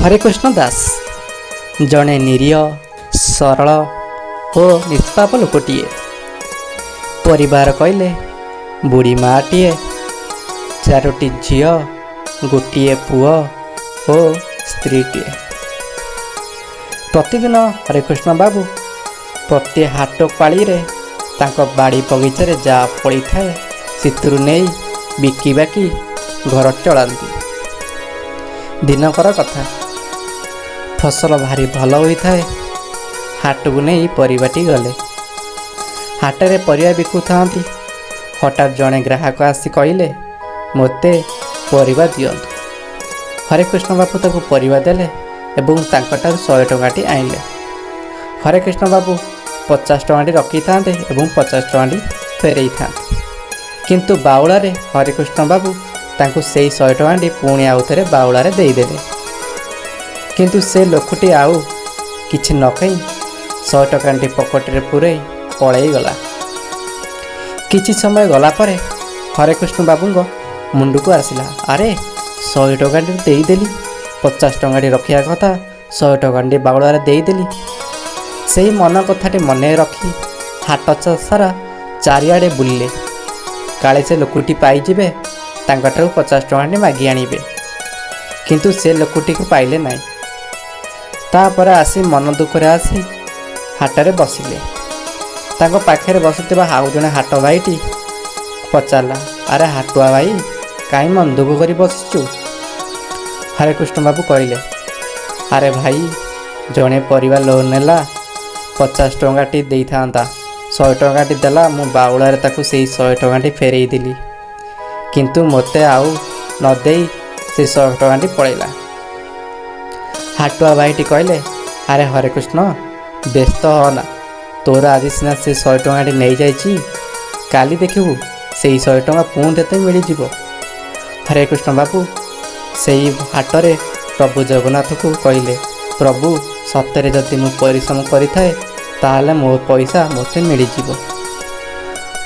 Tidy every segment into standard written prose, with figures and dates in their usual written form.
हरेकृष्ण दास जड़े निरीह सरल और निष्पाप लोकटे। परिवार कहले बुढ़ी माटीए, चारोटी झील, गोटे पुओ और स्त्रीटीए। प्रतिदिन हरेकृष्ण बाबू प्रति हाट पाड़ी बाड़ी बगीचार जा पड़ी थाए से नहीं बिकी बाकी घर चलाती। दिनकर कथा फसल भारी भल होता है। हाट को नहीं परिवाटी गले। हाटरे परिया बिकु था। हठात जड़े ग्राहक आसी कहले मते परिवा दियंतु। हरेकृष्ण बाबू ताको परिवा देले एवं तांकटार 100 टंकाटी आइले। हरेकृष्ण बाबू 50 टंकाटी रखी था एवं 50 टंकाटी फेरई था। किंतु बाउलारे हरेकृष्ण बाबू तांको सेई 100 टंकाटी पुणी आउ थे बाउलारे देदेले। किंतु से लोकटी आउ किछि न कही 100 टंकाटी पकेटरे पुरई पलई गला। किछि समय गला परे हरेकृष्ण बाबू मुंड को आसला, अरे 100 टंकाटी देदेली, 50 टंकाटी रखिया कथा 100 टंकाटी बाउलारे देदेली। से मन कथाटी मन रखी हाट सारा चारिआडे बुलिले। काले से लोकटी पाइबे तांकठारु 50 टंकाटी मागी आनिबे। किंतु से लोकटी को पाइले नहीं। तापर आसी मन दुखरे आसी हाटरे बसिले। तांको पाखरे बसुथिबा आउ जणे हाट भाईटी पचारला, अरे हाटुआ भाई काई मन दुख करी बसिचु? हरेकृष्ण बाबू कहले, अरे भाई जणे परिवार लोन नेला 50 टंकाटी देई थांता, 100 टंकाटी देला, मु बाउलारे ताकू सेई 100 टंकाटी फेरई दिली। किंतु मते आउ न देई से 100 टंकाटी पड़ेला। हाटुआ भाईटी कहले, अरे हरेकृष्ण व्यस्त होना, तोर आज सीना से 100 टंकाटी नहीं जाइछि, काली देखिबू से 100 टंका पुणी तेते मिल जिवो। हरेकृष्ण बाबू सेई हाटरे प्रभु जगन्नाथ को कहले, प्रभु सतरे जदि मु परिश्रम करि थाए ताहले मो पैसा मते मिल जिवो।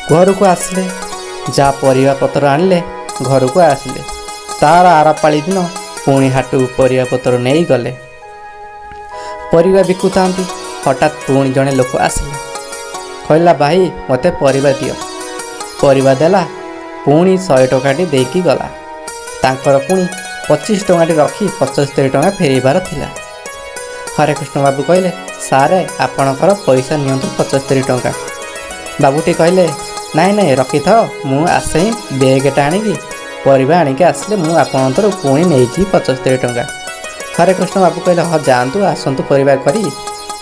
घर को आसले जा परिवा पत्र आनले घर को आसले। तार आर पाली दिन पुणी हाट परिवा पत्र नहीं गले। परिवा बिकुता हठात पुणी जड़े लोक आसला, कहला भाई मते परिवा दियो। परिवा देला, पुणी 100 टंकाटी देकी गला। तांकर पुणी 25 टंकाटी रखी 75 टंका फेरबार थिला। हरेकृष्ण बाबू कहले, सारे आपणकर पैसा नियंतु 75 टंका। बाबूटी कहले, नाई नाई रखी था, मु आसे बेगटा आनिकी परिवा आनिके आसले मु आपणतर पुणी नहीं 75 टंका। हरेकृष्ण बाबू कहले, हाँ जातु आसतु परिवा करी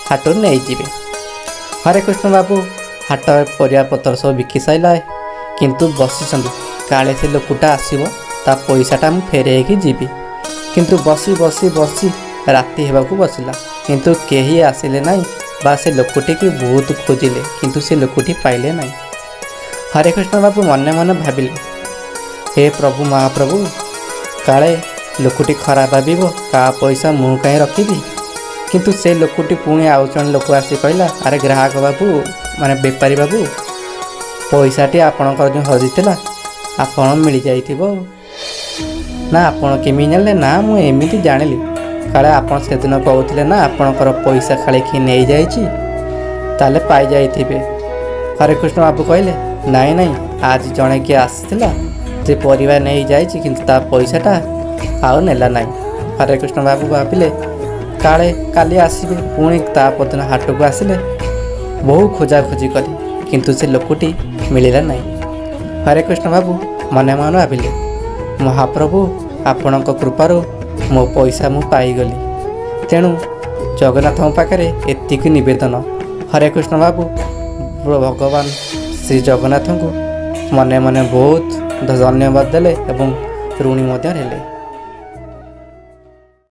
हाट नहीं जीवे। हरेकृष्ण बाबू हाट परिया पतर सब बिकी साइला। किंतु बसी काले से लोकटा आसो ता पैसाटा मु फेरईकी जीवी। किंतु बसी बसी बसी राति हेबाकू बसिला, किंतु केही आसिले नहीं बा से लोकटी की बहुत खोजिले, किंतु से लोकटी पाइले नहीं। हरेकृष्ण बाबू मने मने भाविले, हे प्रभु महाप्रभु, काले लोकटी खराब भाव का पैसा मु कहीं रखी। किंतु से लोकटी पुणी आउ जन लोक आसी कहला, अरे ग्राहक बाबू माने बेपारी बाबू, पैसाटी आपणकर जो हजिला आपण मिल जाइथिबो ना? आपण केमी जानले? ना मु एमिति जानिली, काले आपण से दिन कहउथिले ना आपणकर पैसा खाली कि नहीं जाइछि ताले पाई जाइथिबे। हरेकृष्ण बाबू कहले, नाई नाई, आज जणे कि आसीला से परिवार नहीं जाइछि, किंतु ता पैसाटा आउ नेला नहीं। हरेकृष्ण बाबू भाविले काले काली आसबे। पुणी ता पदिन हाट को आसिले। बहु खोजा खोजी कले, किंतु से लोकटी मिलिला नहीं। हरेकृष्ण बाबू मने मन भाविले, महाप्रभु आपणक कृपारू मो पैसा मु पाईगली। तेणु जगन्नाथ पाखरे एतिकी निवेदन। हरेकृष्ण बाबू भगवान श्री जगन्नाथ को मने मने बहुत धन्यवाद देले एवं ऋणी हेले।